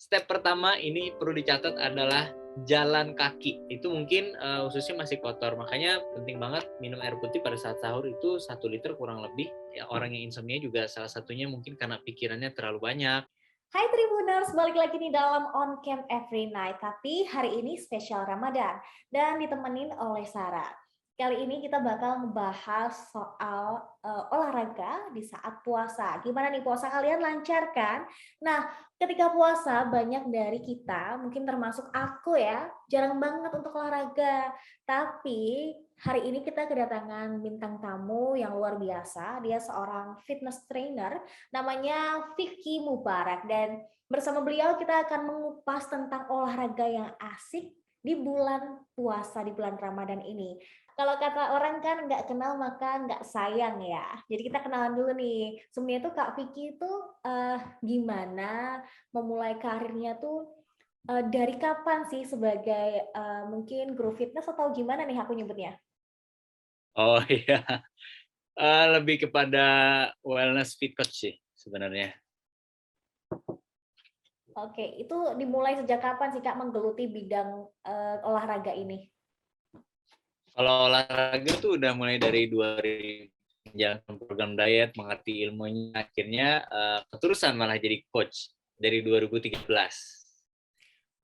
Step pertama ini perlu dicatat adalah jalan kaki. Itu mungkin ususnya masih kotor, makanya penting banget minum air putih pada saat sahur itu 1 liter kurang lebih. Ya, orang yang insomnia juga salah satunya mungkin karena pikirannya terlalu banyak. Hai Tribuners, balik lagi nih dalam On Cam Every Night. Tapi hari ini spesial Ramadan dan ditemenin oleh Sarah. Kali ini kita bakal ngebahas soal olahraga di saat puasa. Gimana nih puasa kalian lancar kan? Nah, ketika puasa banyak dari kita, mungkin termasuk aku ya, jarang banget untuk olahraga. Tapi hari ini kita kedatangan bintang tamu yang luar biasa. Dia seorang fitness trainer namanya Vicky Mubarak, dan bersama beliau kita akan mengupas tentang olahraga yang asik di bulan puasa, di bulan Ramadan ini. Kalau kata orang kan nggak kenal maka nggak sayang ya. Jadi kita kenalan dulu nih. Sebenarnya tuh Kak Vicky itu gimana memulai karirnya tuh, dari kapan sih sebagai mungkin guru fitness atau gimana nih aku nyebutnya? Oh iya, lebih kepada wellness fit coach sih sebenarnya. Oke, itu dimulai sejak kapan sih Kak menggeluti bidang olahraga ini? Kalau olahraga tuh udah mulai dari 2000 menjalankan program diet, mengerti ilmunya, akhirnya keterusan malah jadi coach dari 2013.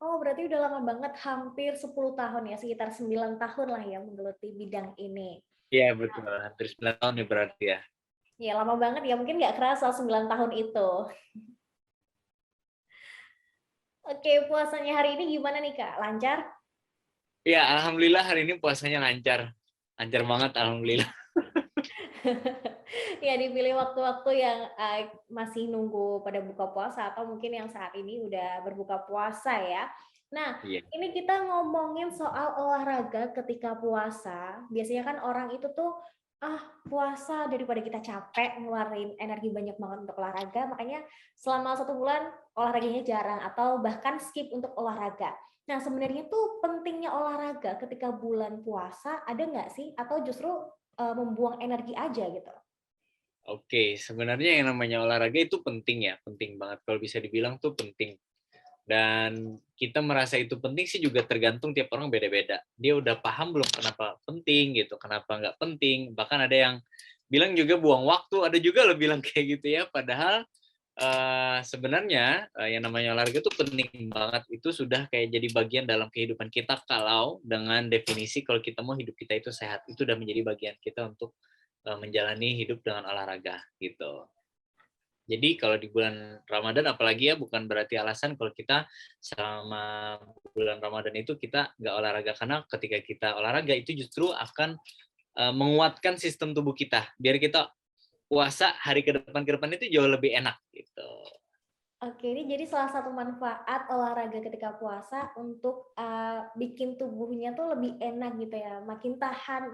Oh, berarti udah lama banget, hampir 10 tahun ya, sekitar 9 tahun lah ya menggeluti bidang ini. Iya betul, hampir 9 tahun nih berarti ya. Ya, lama banget ya, mungkin nggak kerasa 9 tahun itu. Oke, puasanya hari ini gimana nih Kak? Lancar? Iya, alhamdulillah hari ini puasanya lancar. Lancar banget alhamdulillah. Ya, dipilih waktu-waktu yang masih nunggu pada buka puasa atau mungkin yang saat ini udah berbuka puasa ya. Nah, Iya. ini kita ngomongin soal olahraga ketika puasa. Biasanya kan orang itu tuh, puasa daripada kita capek ngeluarin energi banyak banget untuk olahraga, makanya selama 1 bulan olahraganya jarang atau bahkan skip untuk olahraga. Nah, sebenarnya tuh pentingnya olahraga ketika bulan puasa ada nggak sih? Atau justru membuang energi aja gitu? Oke, sebenarnya yang namanya olahraga itu penting ya, penting banget. Kalau bisa dibilang tuh penting. Dan kita merasa itu penting sih juga tergantung tiap orang beda-beda. Dia udah paham belum kenapa penting gitu, kenapa nggak penting. Bahkan ada yang bilang juga buang waktu, ada juga lo bilang kayak gitu ya. Padahal sebenarnya yang namanya olahraga itu penting banget. Itu sudah kayak jadi bagian dalam kehidupan kita kalau dengan definisi kalau kita mau hidup kita itu sehat. Itu udah menjadi bagian kita untuk menjalani hidup dengan olahraga gitu. Jadi kalau di bulan Ramadan apalagi ya bukan berarti alasan kalau kita selama bulan Ramadan itu kita nggak olahraga, karena ketika kita olahraga itu justru akan menguatkan sistem tubuh kita biar kita puasa hari ke depan itu jauh lebih enak gitu. Oke, ini jadi salah satu manfaat olahraga ketika puasa untuk, bikin tubuhnya tuh lebih enak gitu ya, makin tahan,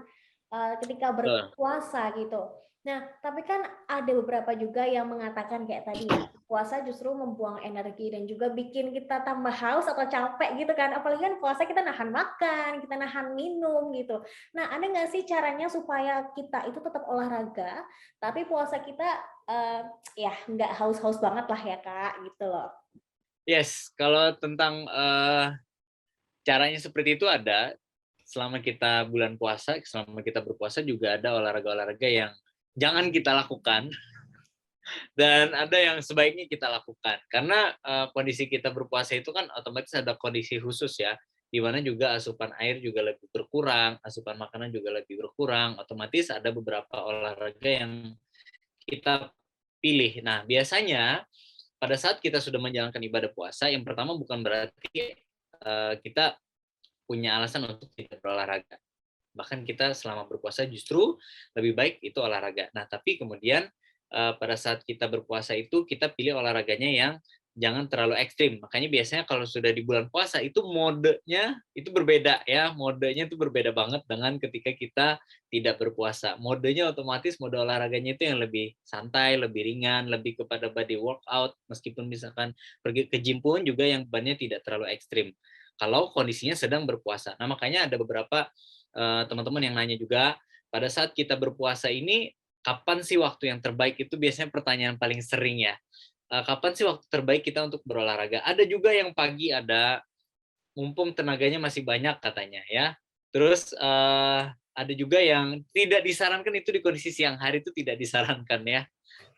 ketika Betul. berpuasa gitu. Nah, tapi kan ada beberapa juga yang mengatakan kayak tadi ya, puasa justru membuang energi dan juga bikin kita tambah haus atau capek gitu kan, apalagi kan puasa kita nahan makan, kita nahan minum gitu. Nah, ada nggak sih caranya supaya kita itu tetap olahraga, tapi puasa kita, eee, ya nggak haus-haus banget lah ya Kak, gitu loh. Yes, kalau tentang caranya seperti itu ada. Selama kita bulan puasa, selama kita berpuasa juga ada olahraga-olahraga yang jangan kita lakukan dan ada yang sebaiknya kita lakukan. Karena kondisi kita berpuasa itu kan otomatis ada kondisi khusus ya, di mana juga asupan air juga lebih berkurang, asupan makanan juga lebih berkurang, otomatis ada beberapa olahraga yang kita pilih. Nah, biasanya pada saat kita sudah menjalankan ibadah puasa, yang pertama bukan berarti kita punya alasan untuk tidak berolahraga. Bahkan kita selama berpuasa justru lebih baik itu olahraga. Nah, tapi kemudian pada saat kita berpuasa itu kita pilih olahraganya yang jangan terlalu ekstrim. Makanya biasanya kalau sudah di bulan puasa itu modenya itu berbeda ya, modenya itu berbeda banget dengan ketika kita tidak berpuasa. Modenya otomatis mode olahraganya itu yang lebih santai, lebih ringan, lebih kepada body workout, meskipun misalkan pergi ke gym pun juga yang bebannya tidak terlalu ekstrim. Kalau kondisinya sedang berpuasa. Nah, makanya ada beberapa teman-teman yang nanya juga, pada saat kita berpuasa ini, kapan sih waktu yang terbaik? Itu biasanya pertanyaan paling sering ya. kapan sih waktu terbaik kita untuk berolahraga. Ada juga yang pagi ada, mumpung tenaganya masih banyak katanya ya. Terus ada juga yang tidak disarankan, itu di kondisi siang hari itu tidak disarankan ya.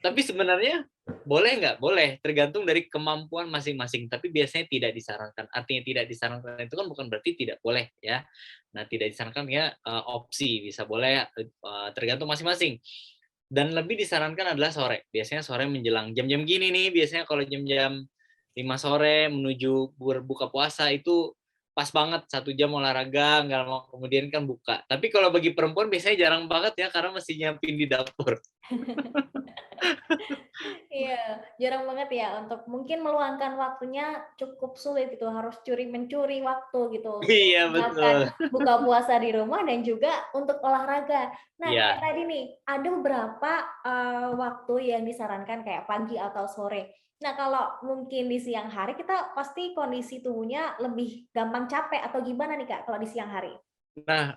Tapi sebenarnya boleh nggak? Boleh, tergantung dari kemampuan masing-masing. Tapi biasanya tidak disarankan. Artinya tidak disarankan itu kan bukan berarti tidak boleh ya. Nah, tidak disarankan ya opsi, bisa boleh, tergantung masing-masing. Dan lebih disarankan adalah sore. Biasanya sore menjelang jam-jam gini nih, biasanya kalau jam-jam 5 sore menuju berbuka puasa itu pas banget 1 jam olahraga, nggak lama kemudian kan buka. Tapi kalau bagi perempuan biasanya jarang banget ya, karena mesti nyiapin di dapur. Iya, jarang banget ya untuk mungkin meluangkan waktunya cukup sulit gitu, harus mencuri waktu gitu untuk Iya, melakukan betul. buka puasa di rumah dan juga untuk olahraga. Nah, kayak Iya. tadi nih, ada beberapa waktu yang disarankan kayak pagi atau sore. Nah, kalau mungkin di siang hari kita pasti kondisi tubuhnya lebih gampang capek atau gimana nih Kak kalau di siang hari? Nah,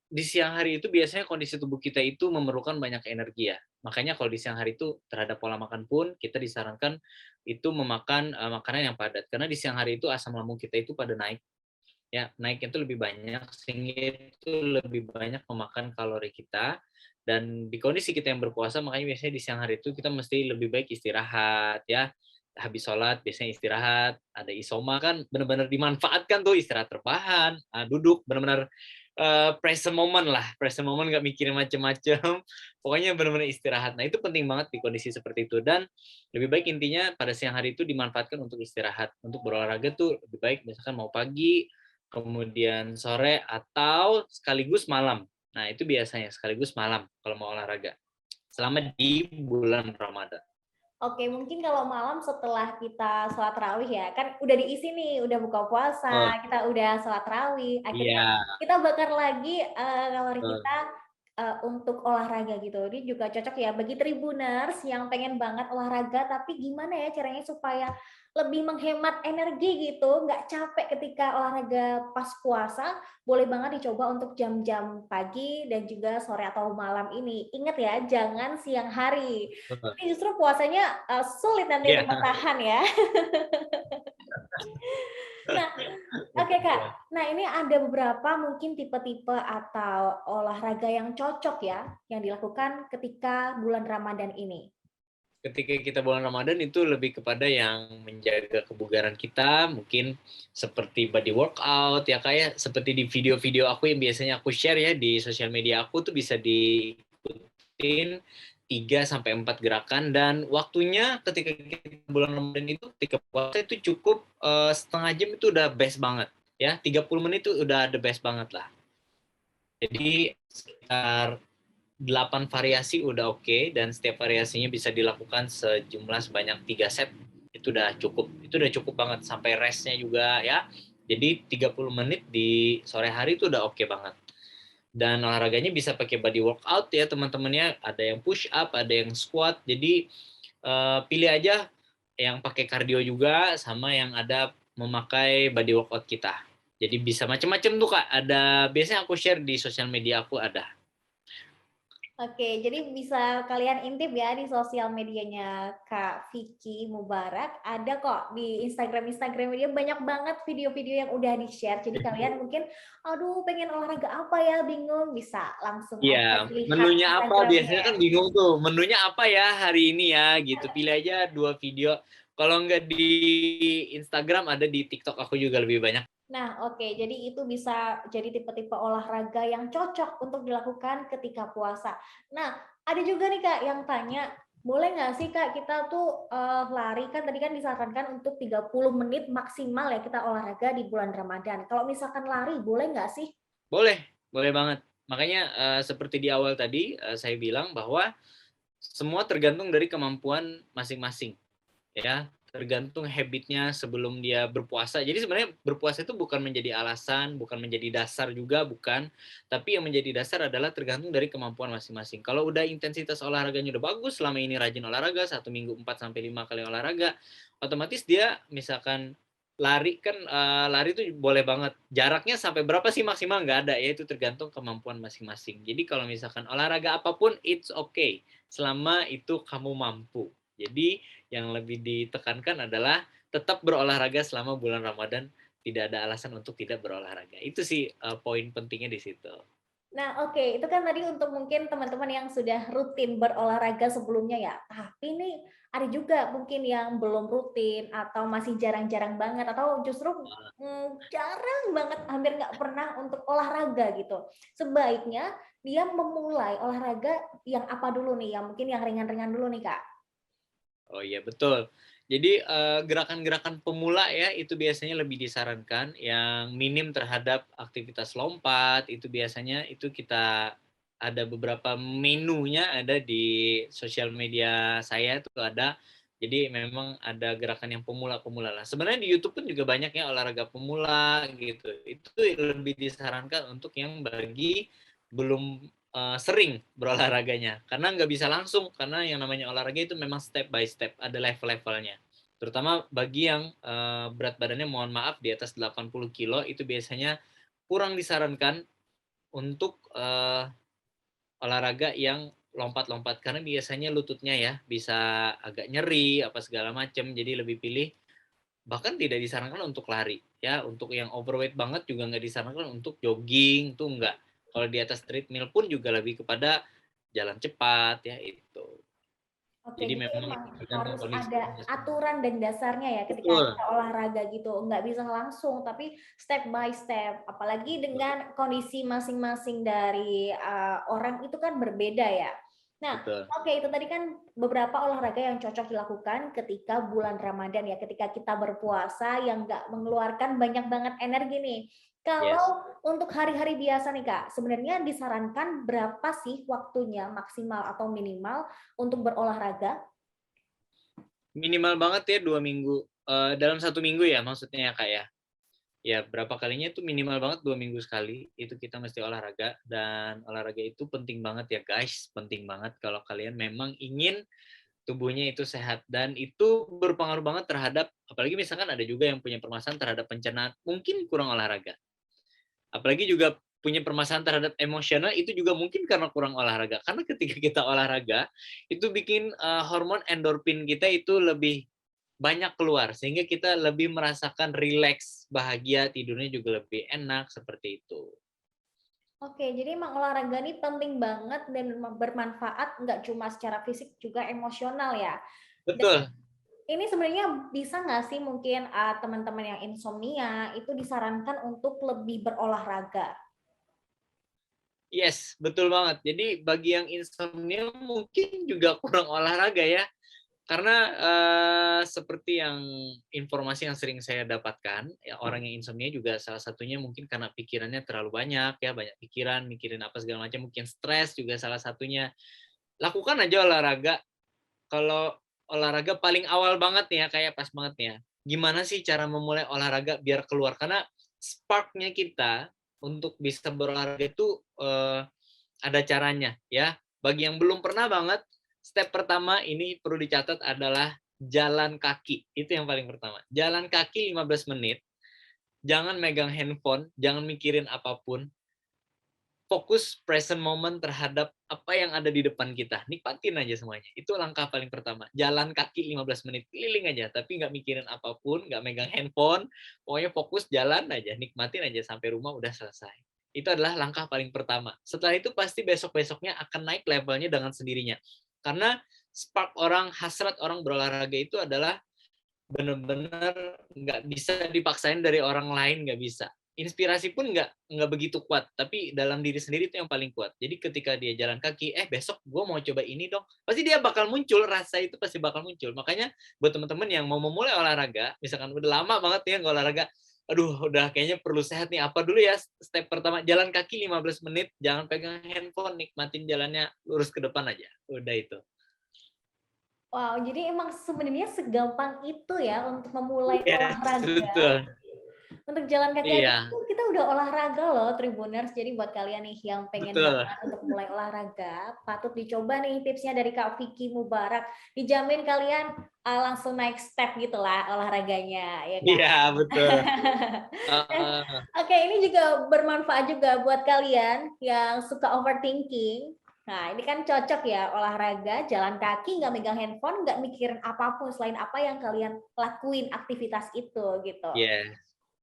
di siang hari itu biasanya kondisi tubuh kita itu memerlukan banyak energi ya. Makanya kalau di siang hari itu terhadap pola makan pun kita disarankan itu memakan, makanan yang padat. Karena di siang hari itu asam lambung kita itu pada naik, ya, naiknya itu lebih banyak, sehingga itu lebih banyak memakan kalori kita. Dan di kondisi kita yang berpuasa, makanya biasanya di siang hari itu kita mesti lebih baik istirahat ya. Habis sholat biasanya istirahat, ada isoma kan benar-benar dimanfaatkan tuh, istirahat rebahan, duduk benar-benar present moment lah, present moment, nggak mikirin macem-macem, pokoknya benar-benar istirahat. Nah itu penting banget di kondisi seperti itu, dan lebih baik intinya pada siang hari itu dimanfaatkan untuk istirahat, untuk berolahraga tuh lebih baik misalkan mau pagi, kemudian sore, atau sekaligus malam. Nah itu biasanya sekaligus malam kalau mau olahraga, selama di bulan Ramadan. Oke, mungkin kalau malam setelah kita sholat tarawih ya, kan udah diisi nih, udah buka Oh, puasa, kita udah sholat tarawih, akhirnya iya, kita bakar lagi kalori betul. kita untuk olahraga gitu. Ini juga cocok ya bagi Tribuners yang pengen banget olahraga, tapi gimana ya caranya supaya lebih menghemat energi gitu, nggak capek ketika olahraga pas puasa, boleh banget dicoba untuk jam-jam pagi dan juga sore atau malam ini. Ingat ya, jangan siang hari. Betul. Nanti justru puasanya, sulit nanti Iya. untuk bertahan ya. Nah, oke Kak. Iya. Nah ini ada beberapa mungkin tipe-tipe atau olahraga yang cocok ya, yang dilakukan ketika bulan Ramadan ini. Ketika kita bulan Ramadan itu lebih kepada yang menjaga kebugaran kita, mungkin seperti body workout ya, kayak seperti di video-video aku yang biasanya aku share ya di sosial media aku tuh bisa diikutin 3 sampai 4 gerakan, dan waktunya ketika kita bulan Ramadan itu ketika puasa itu cukup setengah jam itu udah best banget ya, 30 menit itu udah the best banget lah. Jadi sekitar 8 variasi udah oke, dan setiap variasinya bisa dilakukan sejumlah sebanyak 3 set. Itu udah cukup banget, sampai restnya juga ya. Jadi 30 menit di sore hari itu udah oke banget. Dan olahraganya bisa pakai body workout ya teman-temannya, ada yang push up, ada yang squat. Jadi pilih aja yang pakai kardio juga sama yang ada memakai body workout kita. Jadi bisa macam-macam tuh Kak. Ada, biasanya aku share di sosial media aku ada. Oke, jadi bisa kalian intip ya di sosial medianya Kak Vicky Mubarak. Ada kok di Instagram dia banyak banget video-video yang udah di-share. Jadi kalian mungkin, aduh pengen olahraga apa ya, bingung, bisa langsung aja Iya, lihat menunya apa? Biasanya Instagramnya. kan bingung tuh, menunya apa ya hari ini ya, gitu. Pilih aja 2 video. Kalau nggak di Instagram, ada di TikTok aku juga lebih banyak. Nah, oke. Jadi itu bisa jadi tipe-tipe olahraga yang cocok untuk dilakukan ketika puasa. Nah, ada juga nih Kak yang tanya, boleh nggak sih Kak kita tuh lari, kan tadi kan disarankan untuk 30 menit maksimal ya kita olahraga di bulan Ramadan. Kalau misalkan lari, boleh nggak sih? Boleh, boleh banget. Makanya seperti di awal tadi saya bilang bahwa semua tergantung dari kemampuan masing-masing. Ya, tergantung habitnya sebelum dia berpuasa. Jadi sebenarnya berpuasa itu bukan menjadi alasan, bukan menjadi dasar juga, bukan. Tapi yang menjadi dasar adalah tergantung dari kemampuan masing-masing. Kalau udah intensitas olahraganya udah bagus, selama ini rajin olahraga, 1 minggu 4 sampai 5 kali olahraga, otomatis dia misalkan lari kan, lari itu boleh banget. Jaraknya sampai berapa sih maksimal? Nggak ada ya, itu tergantung kemampuan masing-masing. Jadi kalau misalkan olahraga apapun, it's okay selama itu kamu mampu. Jadi yang lebih ditekankan adalah tetap berolahraga selama bulan Ramadan, tidak ada alasan untuk tidak berolahraga. Itu sih poin pentingnya di situ. Nah, oke, itu kan tadi untuk mungkin teman-teman yang sudah rutin berolahraga sebelumnya ya. Tapi nih ada juga mungkin yang belum rutin atau masih jarang-jarang banget atau justru jarang banget, hampir nggak pernah untuk olahraga gitu. Sebaiknya dia memulai olahraga yang apa dulu nih? Yang mungkin yang ringan-ringan dulu nih, Kak. Oh iya, betul. Jadi gerakan-gerakan pemula ya itu biasanya lebih disarankan yang minim terhadap aktivitas lompat, itu biasanya itu kita ada beberapa menunya ada di sosial media saya itu ada. Jadi memang ada gerakan yang pemula-pemula lah. Sebenarnya di YouTube pun juga banyak ya olahraga pemula gitu. Itu lebih disarankan untuk yang bagi belum sering berolahraganya karena nggak bisa langsung, karena yang namanya olahraga itu memang step by step, ada level-levelnya, terutama bagi yang berat badannya mohon maaf di atas 80 kilo itu biasanya kurang disarankan untuk olahraga yang lompat-lompat karena biasanya lututnya ya bisa agak nyeri apa segala macam, jadi lebih pilih bahkan tidak disarankan untuk lari ya, untuk yang overweight banget juga nggak disarankan untuk jogging tuh enggak, kalau di atas treadmill pun juga lebih kepada jalan cepat ya itu, Oke, jadi jadi memang emang tergantung harus kondisi. ada aturan dan dasarnya ya ketika Betul, kita olahraga gitu. Nggak bisa langsung, tapi step by step. Apalagi dengan kondisi masing-masing dari orang itu kan berbeda ya. Nah, betul. oke, itu tadi kan beberapa olahraga yang cocok dilakukan ketika bulan Ramadan ya, ketika kita berpuasa yang nggak mengeluarkan banyak banget energi nih. Yes. Kalau untuk hari-hari biasa nih Kak, sebenarnya disarankan berapa sih waktunya maksimal atau minimal untuk berolahraga? Minimal banget ya 2 minggu, dalam 1 minggu ya maksudnya ya Kak ya? Ya berapa kalinya itu minimal banget 2 minggu sekali, itu kita mesti olahraga, dan olahraga itu penting banget ya guys, penting banget kalau kalian memang ingin tubuhnya itu sehat, dan itu berpengaruh banget terhadap, apalagi misalkan ada juga yang punya permasalahan terhadap pencernaan, mungkin kurang olahraga. Apalagi juga punya permasalahan terhadap emosional, itu juga mungkin karena kurang olahraga. Karena ketika kita olahraga, itu bikin hormon endorfin kita itu lebih banyak keluar, sehingga kita lebih merasakan rileks, bahagia, tidurnya juga lebih enak, seperti itu. Oke, jadi emang olahraga ini penting banget dan bermanfaat nggak cuma secara fisik juga emosional ya. Dan Betul. ini sebenarnya bisa nggak sih mungkin teman-teman yang insomnia itu disarankan untuk lebih berolahraga? Yes, betul banget. Jadi bagi yang insomnia mungkin juga kurang olahraga ya. Karena seperti yang informasi yang sering saya dapatkan, ya orang yang insomnia juga salah satunya mungkin karena pikirannya terlalu banyak ya, banyak pikiran, mikirin apa segala macam, mungkin stres juga salah satunya. Lakukan aja olahraga. Kalau olahraga paling awal banget nih ya, kayak pas banget nih ya. Gimana sih cara memulai olahraga biar keluar? Karena spark-nya kita untuk bisa berolahraga itu ada caranya ya. Bagi yang belum pernah banget, step pertama ini perlu dicatat adalah jalan kaki. Itu yang paling pertama. Jalan kaki 15 menit, jangan megang handphone, jangan mikirin apapun. Fokus present moment terhadap apa yang ada di depan kita. Nikmatin aja semuanya. Itu langkah paling pertama. Jalan kaki 15 menit, keliling aja. Tapi nggak mikirin apapun, nggak megang handphone. Pokoknya fokus jalan aja, nikmatin aja sampai rumah udah selesai. Itu adalah langkah paling pertama. Setelah itu pasti besok-besoknya akan naik levelnya dengan sendirinya. Karena spark orang, hasrat orang berolahraga itu adalah benar-benar nggak bisa dipaksain dari orang lain, nggak bisa. Inspirasi pun nggak begitu kuat, tapi dalam diri sendiri itu yang paling kuat. Jadi ketika dia jalan kaki, besok gue mau coba ini dong, pasti dia bakal muncul, rasa itu pasti bakal muncul. Makanya buat teman-teman yang mau memulai olahraga, misalkan udah lama banget ya nggak olahraga, aduh udah kayaknya perlu sehat nih, apa dulu ya step pertama, jalan kaki 15 menit, jangan pegang handphone, nikmatin jalannya, lurus ke depan aja, udah itu. Wow, jadi emang sebenarnya segampang itu ya untuk memulai Yes, olahraga. betul. Untuk jalan kaki aja Iya, tuh kita udah olahraga loh, Tribuners. Jadi buat kalian nih yang pengen betul. banget untuk mulai olahraga, patut dicoba nih tipsnya dari Kak Vicky Mubarak. Dijamin kalian langsung naik step gitu lah olahraganya, ya kan? Iya, betul. Nah, Heeh. oke, ini juga bermanfaat juga buat kalian yang suka overthinking. Nah, ini kan cocok ya, olahraga, jalan kaki, nggak megang handphone, nggak mikirin apapun selain apa yang kalian lakuin aktivitas itu gitu. Iya.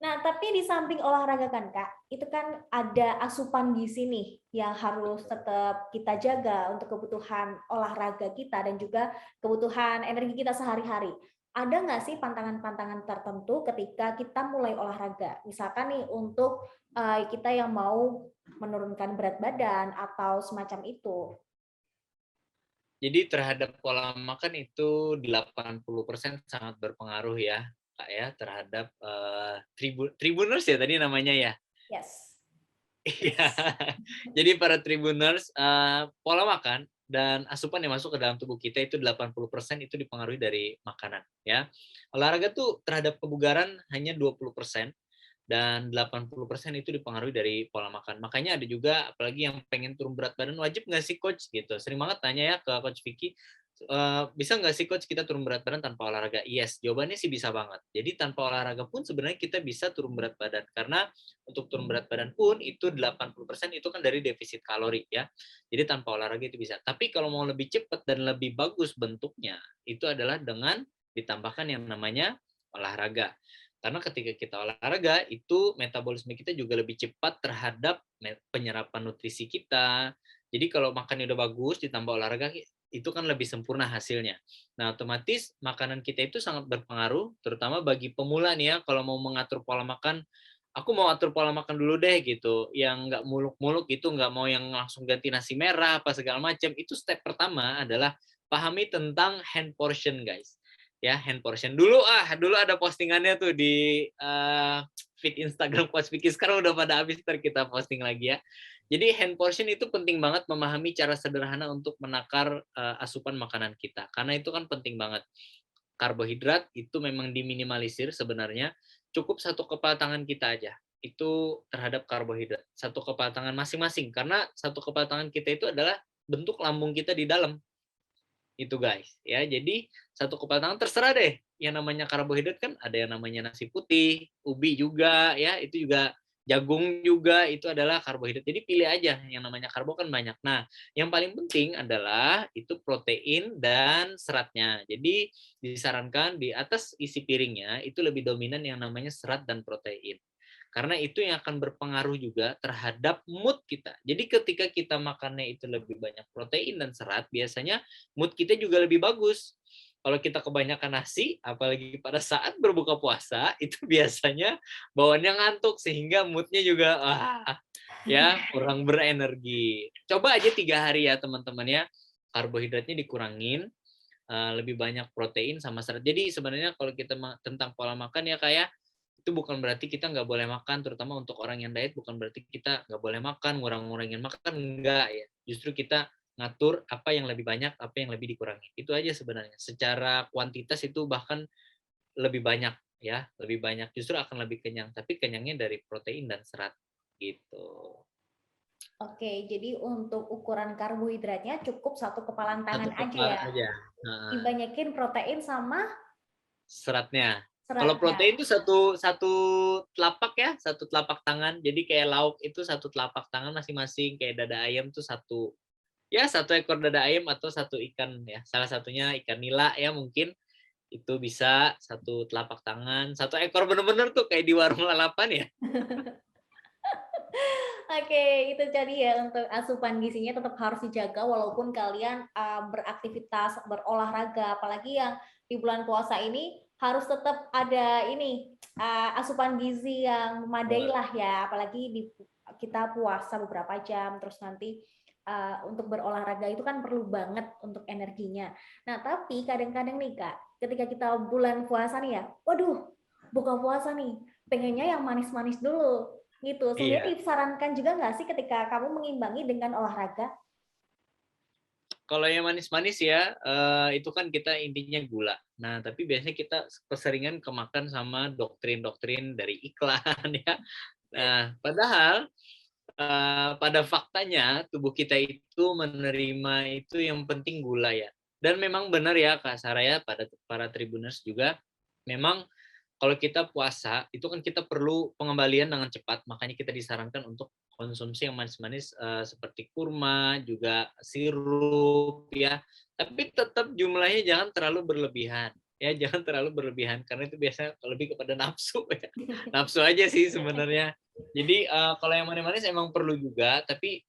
Nah, tapi di samping olahraga kan Kak, itu kan ada asupan gizi nih yang harus tetap kita jaga untuk kebutuhan olahraga kita dan juga kebutuhan energi kita sehari-hari. Ada nggak sih pantangan-pantangan tertentu ketika kita mulai olahraga? Misalkan nih untuk kita yang mau menurunkan berat badan atau semacam itu. Jadi terhadap pola makan itu 80% sangat berpengaruh ya, Kak, ya, terhadap, Tribuners ya tadi namanya ya? Yes. Iya. Jadi para Tribuners, pola makan dan asupan yang masuk ke dalam tubuh kita itu 80% itu dipengaruhi dari makanan, ya. Olahraga tuh terhadap kebugaran hanya 20% dan 80% itu dipengaruhi dari pola makan. Makanya ada juga apalagi yang pengen turun berat badan, "Wajib nggak sih coach?" Gitu. Sering banget tanya ya ke coach Vicky, "Bisa nggak sih coach kita turun berat badan tanpa olahraga?" Yes, jawabannya sih bisa banget. Jadi tanpa olahraga pun sebenarnya kita bisa turun berat badan. Karena untuk turun berat badan pun itu 80% itu kan dari defisit kalori ya. Jadi tanpa olahraga itu bisa. Tapi kalau mau lebih cepat dan lebih bagus bentuknya, itu adalah dengan ditambahkan yang namanya olahraga. Karena ketika kita olahraga, itu metabolisme kita juga lebih cepat terhadap penyerapan nutrisi kita. Jadi kalau makannya udah bagus, ditambah olahraga, itu kan lebih sempurna hasilnya. Nah, otomatis makanan kita itu sangat berpengaruh, terutama bagi pemula nih ya, kalau mau mengatur pola makan, aku mau atur pola makan dulu deh gitu, yang nggak muluk-muluk gitu, nggak mau yang langsung ganti nasi merah, apa segala macam. Itu step pertama adalah pahami tentang hand portion, guys. Ya, hand portion. Dulu ada postingannya tuh di feed Instagram Coach Vicky, sekarang udah pada habis, ntar kita posting lagi ya. Jadi hand portion itu penting banget memahami cara sederhana untuk menakar asupan makanan kita. Karena itu kan penting banget. Karbohidrat itu memang diminimalisir sebenarnya. Cukup satu kepala tangan kita aja. Itu terhadap karbohidrat. Satu kepala tangan masing-masing. Karena satu kepala tangan kita itu adalah bentuk lambung kita di dalam. Itu guys. Ya, jadi satu kepala tangan terserah deh. Yang namanya karbohidrat kan ada yang namanya nasi putih, ubi juga ya, itu juga jagung juga itu adalah karbohidrat. Jadi pilih aja yang namanya karbo kan banyak. Nah, yang paling penting adalah itu protein dan seratnya. Jadi disarankan di atas isi piringnya itu lebih dominan yang namanya serat dan protein. Karena itu yang akan berpengaruh juga terhadap mood kita. Jadi ketika kita makannya itu lebih banyak protein dan serat, biasanya mood kita juga lebih bagus. Kalau kita kebanyakan nasi, apalagi pada saat berbuka puasa, itu biasanya bawaannya ngantuk sehingga moodnya juga ya kurang berenergi. Coba aja 3 hari ya teman-teman ya, karbohidratnya dikurangin, lebih banyak protein sama serat. Jadi sebenarnya kalau kita tentang pola makan ya kayak itu bukan berarti kita nggak boleh makan, terutama untuk orang yang diet bukan berarti kita nggak boleh makan, ngurang-ngurangin makan, enggak ya. Justru kita ngatur apa yang lebih banyak, apa yang lebih dikurangi. Itu aja sebenarnya. Secara kuantitas itu bahkan lebih banyak ya, lebih banyak. Justru akan lebih kenyang, tapi kenyangnya dari protein dan serat gitu. Oke, jadi untuk ukuran karbohidratnya cukup satu kepalan Satu tangan aja kepala ya. aja. Heeh. Dibanyakin protein sama Seratnya. Kalau seratnya. protein itu satu satu telapak ya, satu telapak tangan. Jadi kayak lauk itu satu telapak tangan masing-masing. Kayak dada ayam tuh satu ekor dada ayam atau satu ikan ya. Salah satunya ikan nila ya mungkin itu bisa satu telapak tangan, satu ekor bener-bener tuh kayak di warung lalapan ya. Oke, itu tadi ya untuk asupan gizinya tetap harus dijaga walaupun kalian beraktivitas berolahraga, apalagi yang di bulan puasa ini harus tetap ada ini asupan gizi yang memadai lah ya, apalagi kita puasa beberapa jam terus nanti untuk berolahraga itu kan perlu banget untuk energinya. Nah, tapi kadang-kadang nih Kak, ketika kita bulan puasa nih ya, waduh, buka puasa nih, pengennya yang manis-manis dulu gitu. Iya. Sebenarnya disarankan juga nggak sih ketika kamu mengimbangi dengan olahraga? Kalau yang manis-manis ya, itu kan kita intinya gula. Nah, tapi biasanya kita keseringan kemakan sama doktrin-doktrin dari iklan ya. Nah, padahal pada faktanya tubuh kita itu menerima itu yang penting gula ya. Dan memang benar ya Kak Saraya pada para Tribuners juga memang kalau kita puasa itu kan kita perlu pengembalian dengan cepat, makanya kita disarankan untuk konsumsi yang manis-manis seperti kurma, juga sirup ya. Tapi tetap jumlahnya jangan terlalu berlebihan. Ya, jangan terlalu berlebihan karena itu biasanya lebih kepada nafsu ya. Nafsu aja sih sebenarnya. Jadi kalau yang manis-manis emang perlu juga, tapi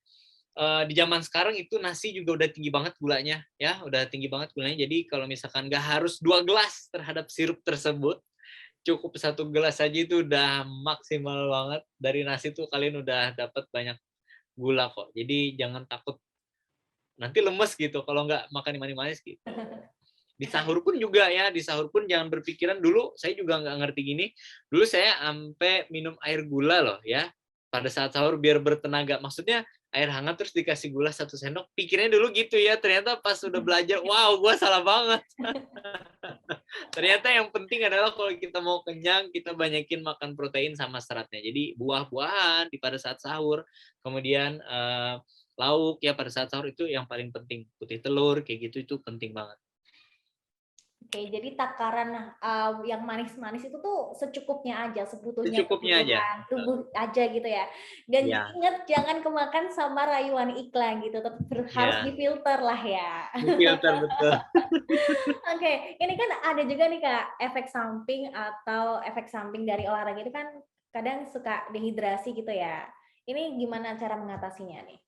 di zaman sekarang itu nasi juga udah tinggi banget gulanya ya, udah tinggi banget gulanya. Jadi kalau misalkan nggak harus 2 gelas terhadap sirup tersebut, cukup 1 gelas aja itu udah maksimal banget. Dari nasi tuh kalian udah dapat banyak gula kok. Jadi jangan takut nanti lemes gitu kalau nggak makan yang manis-manis gitu. Di sahur pun juga ya, di sahur pun jangan berpikiran dulu, saya juga nggak ngerti gini, dulu saya sampai minum air gula loh ya, pada saat sahur biar bertenaga. Maksudnya air hangat terus dikasih gula 1 sendok, pikirnya dulu gitu ya, ternyata pas udah belajar, wow gua salah banget. Ternyata yang penting adalah kalau kita mau kenyang, kita banyakin makan protein sama seratnya. Jadi buah-buahan di pada saat sahur, kemudian lauk ya pada saat sahur itu yang paling penting. Putih telur kayak gitu itu penting banget. Oke, jadi takaran yang manis-manis itu tuh secukupnya aja, sebutuhnya Secukupnya aja. kebutuhan tubuh aja gitu ya. Dan Ya, ingat jangan kemakan sama rayuan iklan gitu, tetap harus ya, difilter lah ya. difilter betul. Oke, ini kan ada juga nih Kak, efek samping atau efek samping dari olahraga itu kan kadang suka dehidrasi gitu ya. Ini gimana cara mengatasinya nih?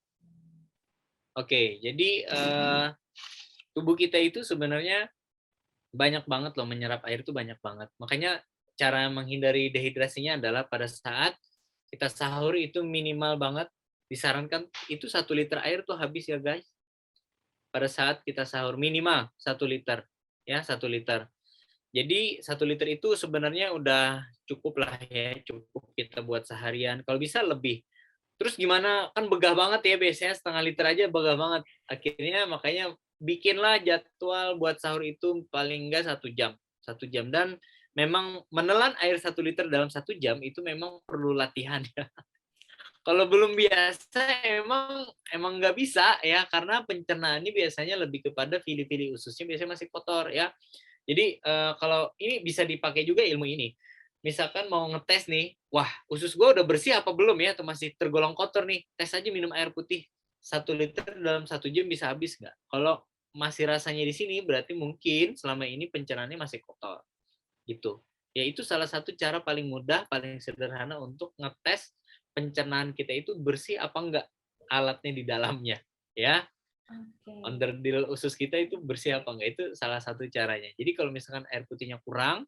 Oke, jadi tubuh kita itu sebenarnya banyak banget loh menyerap air itu banyak banget. Makanya cara menghindari dehidrasinya adalah pada saat kita sahur itu minimal banget disarankan itu 1 liter air tuh habis ya guys. Pada saat kita sahur minimal 1 liter ya 1 liter. Jadi 1 liter itu sebenarnya udah cukup lah ya, cukup kita buat seharian. Kalau bisa lebih. Terus gimana, kan begah banget ya biasanya 1/2 liter aja begah banget. Akhirnya makanya bikinlah jadwal buat sahur itu paling enggak 1 jam. 1 jam dan memang menelan air 1 liter dalam 1 jam itu memang perlu latihan ya. Kalau belum biasa emang nggak bisa ya karena pencernaan ini biasanya lebih kepada villi-villi ususnya biasanya masih kotor ya. Jadi kalau ini bisa dipakai juga ilmu ini. Misalkan mau ngetes nih, wah usus gue udah bersih apa belum ya atau masih tergolong kotor nih, tes aja minum air putih 1 liter dalam 1 jam bisa habis nggak? Kalau masih rasanya di sini berarti mungkin selama ini pencernaannya masih kotor gitu. Ya itu salah satu cara paling mudah, paling sederhana untuk ngetes pencernaan kita itu bersih apa enggak alatnya di dalamnya ya. Oke. Onderdil usus kita itu bersih apa enggak itu salah satu caranya. Jadi kalau misalkan air putihnya kurang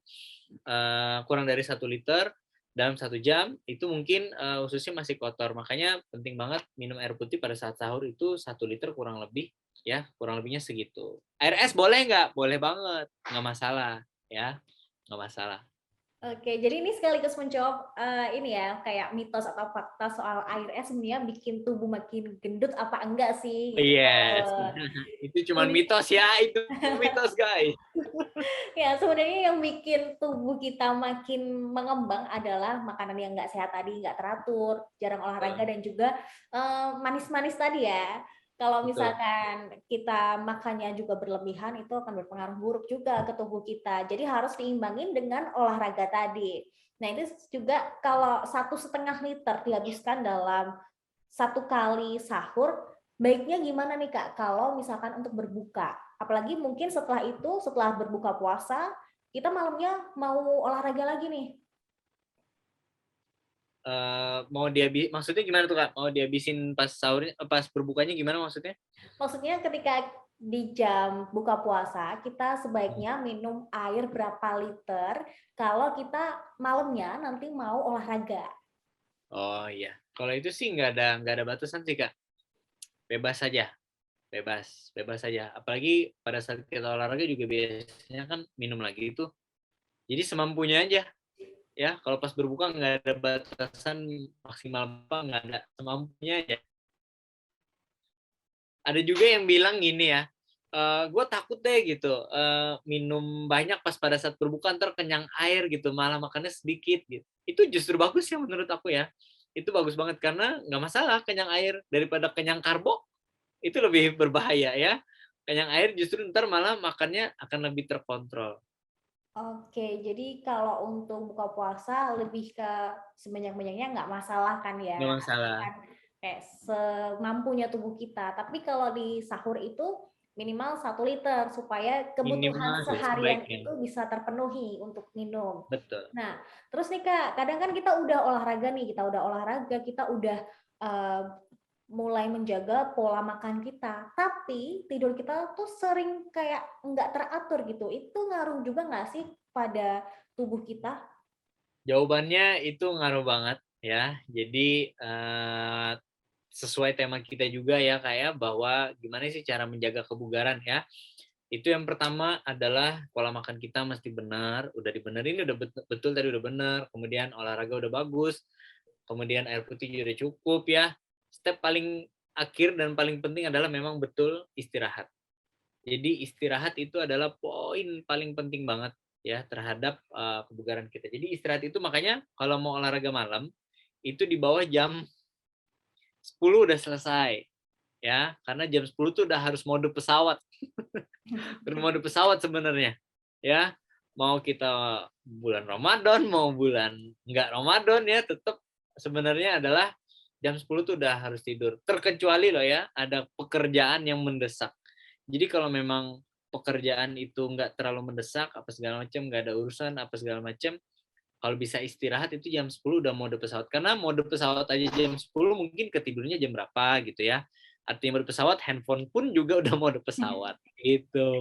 dari 1 liter dalam 1 jam itu mungkin ususnya masih kotor. Makanya penting banget minum air putih pada saat sahur itu 1 liter kurang lebih ya kurang lebihnya segitu. Air es boleh nggak? Boleh banget, nggak masalah ya, nggak masalah. Oke, jadi ini sekaligus menjawab ini ya kayak mitos atau fakta soal air es sebenarnya bikin tubuh makin gendut apa enggak sih gitu. Yes, itu cuman Sebenarnya mitos ya, itu mitos guys. ya sebenarnya yang bikin tubuh kita makin mengembang adalah makanan yang nggak sehat tadi, nggak teratur, jarang olahraga dan juga manis-manis tadi ya. Kalau Betul. misalkan kita makannya juga berlebihan itu akan berpengaruh buruk juga ke tubuh kita. Jadi harus diimbangin dengan olahraga tadi. Nah itu juga kalau 1,5 liter dihabiskan dalam 1 kali sahur, baiknya gimana nih Kak kalau misalkan untuk berbuka? Apalagi mungkin setelah itu, setelah berbuka puasa, kita malamnya mau olahraga lagi nih. Maksudnya gimana tuh Kak? Mau dihabisin pas sahurnya, pas berbukanya gimana maksudnya? Maksudnya ketika di jam buka puasa, kita sebaiknya minum air berapa liter kalau kita malamnya nanti mau olahraga. Oh iya, kalau itu sih nggak ada batasan sih Kak. Bebas saja, bebas saja. Apalagi pada saat kita olahraga juga biasanya kan minum lagi itu. Jadi semampunya aja ya. Kalau pas berbuka nggak ada batasan maksimal apa nggak ada, semampunya aja. Ada juga yang bilang gini ya, gue takut deh gitu minum banyak pas pada saat berbuka ntar kenyang air gitu malah makannya sedikit gitu. Itu justru bagus ya menurut aku ya, itu bagus banget karena nggak masalah kenyang air daripada kenyang karbo itu lebih berbahaya ya. Kenyang air justru ntar malah makannya akan lebih terkontrol Oke, jadi kalau untuk buka puasa lebih ke sebanyak-banyaknya nggak masalah kan ya, Nggak masalah. asalkan kayak semampunya tubuh kita. Tapi kalau di sahur itu minimal 1 liter supaya kebutuhan Minimal seharian sebaiknya. itu bisa terpenuhi untuk minum. Betul. Nah, terus nih Kak, kadang kan kita udah olahraga nih, kita udah eh, mulai menjaga pola makan kita, tapi tidur kita tuh sering kayak nggak teratur gitu. Itu ngaruh juga nggak sih pada tubuh kita? Jawabannya itu ngaruh banget ya. Jadi, sesuai tema kita juga ya, Kak, ya, bahwa gimana sih cara menjaga kebugaran ya. Itu yang pertama adalah pola makan kita mesti benar, udah dibenerin udah betul tadi udah bener, kemudian olahraga udah bagus, kemudian air putih udah cukup ya. Step paling akhir dan paling penting adalah memang betul istirahat. Jadi istirahat itu adalah poin paling penting banget ya terhadap, kebugaran kita. Jadi istirahat itu makanya kalau mau olahraga malam, itu di bawah jam 10 udah selesai ya, karena jam 10 tuh udah harus mode pesawat, udah mode pesawat sebenarnya ya. Mau kita bulan Ramadan, mau bulan nggak Ramadan ya, tetap sebenarnya adalah jam 10 tuh udah harus tidur. Terkecuali loh ya, ada pekerjaan yang mendesak. Jadi kalau memang pekerjaan itu nggak terlalu mendesak, apa segala macam, nggak ada urusan, apa segala macam, kalau bisa istirahat itu jam 10 udah mode pesawat. Karena mode pesawat aja jam 10 mungkin ketidurnya jam berapa gitu ya. Artinya mode pesawat, handphone pun juga udah mode pesawat, gitu.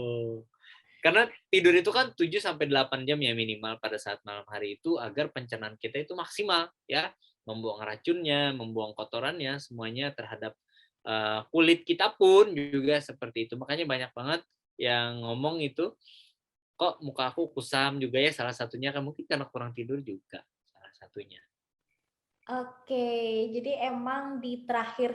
Karena tidur itu kan 7 sampai 8 jam ya minimal pada saat malam hari itu agar pencernaan kita itu maksimal ya, membuang racunnya, membuang kotorannya, semuanya terhadap kulit kita pun juga seperti itu. Makanya banyak banget yang ngomong itu, "Kok muka aku kusam?" juga ya salah satunya kan mungkin karena kurang tidur juga salah satunya. Oke, jadi emang di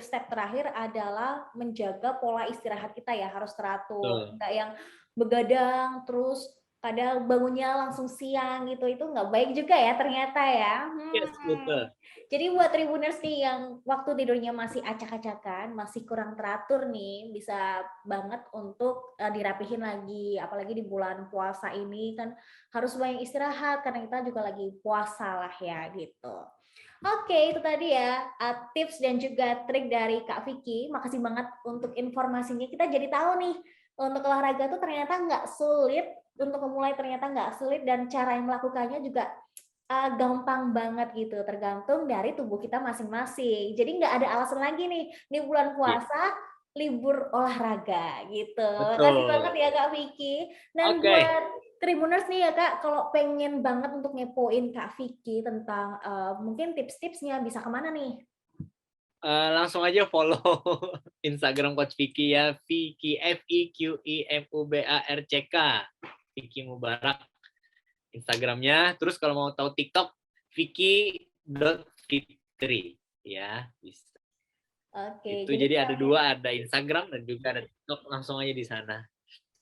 step terakhir adalah menjaga pola istirahat kita ya, harus teratur. Betul. Nggak yang begadang, terus kadang bangunnya langsung siang gitu, itu nggak baik juga ya ternyata ya. Yes, betul. Jadi buat Tribuners nih yang waktu tidurnya masih acak-acakan, masih kurang teratur nih, bisa banget untuk dirapihin lagi. Apalagi di bulan puasa ini kan harus banyak istirahat karena kita juga lagi puasa lah ya gitu. Oke, itu tadi ya tips dan juga trik dari Kak Vicky. Makasih banget untuk informasinya. Kita jadi tahu nih untuk olahraga tuh ternyata nggak sulit, untuk memulai ternyata nggak sulit dan cara yang melakukannya juga gampang banget gitu, tergantung dari tubuh kita masing-masing. Jadi nggak ada alasan lagi nih, di bulan Iya, puasa libur olahraga gitu. Makasih banget betul. ya Kak Vicky. Dan Oke, buat Tribuners nih ya Kak, kalau pengen banget untuk ngepoin Kak Vicky tentang mungkin tips-tipsnya bisa kemana nih? langsung aja follow Instagram Coach Vicky ya, Vicky, Fiqi Mubark, Vicky Mubarak Instagramnya. Terus kalau mau tahu TikTok, Vicky.fitri ya, bisa. Oke, Itu jadi jadi ada dua, ada Instagram dan juga ada TikTok, langsung aja di sana.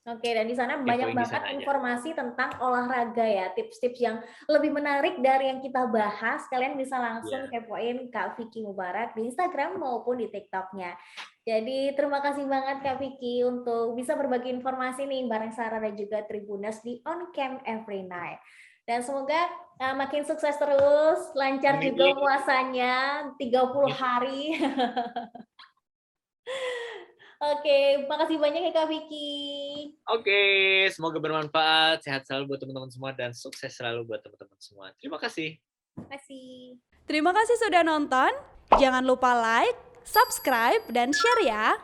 oke, dan di sana banyak Kepoin di banget sana aja. informasi tentang olahraga ya, tips-tips yang lebih menarik dari yang kita bahas. Kalian bisa langsung Iya. kepoin Kak Vicky Mubarak di Instagram maupun di TikTok-nya. Jadi terima kasih banget Kak Vicky untuk bisa berbagi informasi nih bareng Sarah dan juga Tribuners di On Cam Every Night. Dan semoga makin sukses terus, lancar juga Amin. puasanya 30 Amin. hari. Oke, makasih banyak ya Kak Vicky. Oke, semoga bermanfaat, sehat selalu buat teman-teman semua dan sukses selalu buat teman-teman semua. Terima kasih. Terima kasih. Terima kasih sudah nonton. Jangan lupa like, subscribe, dan share ya.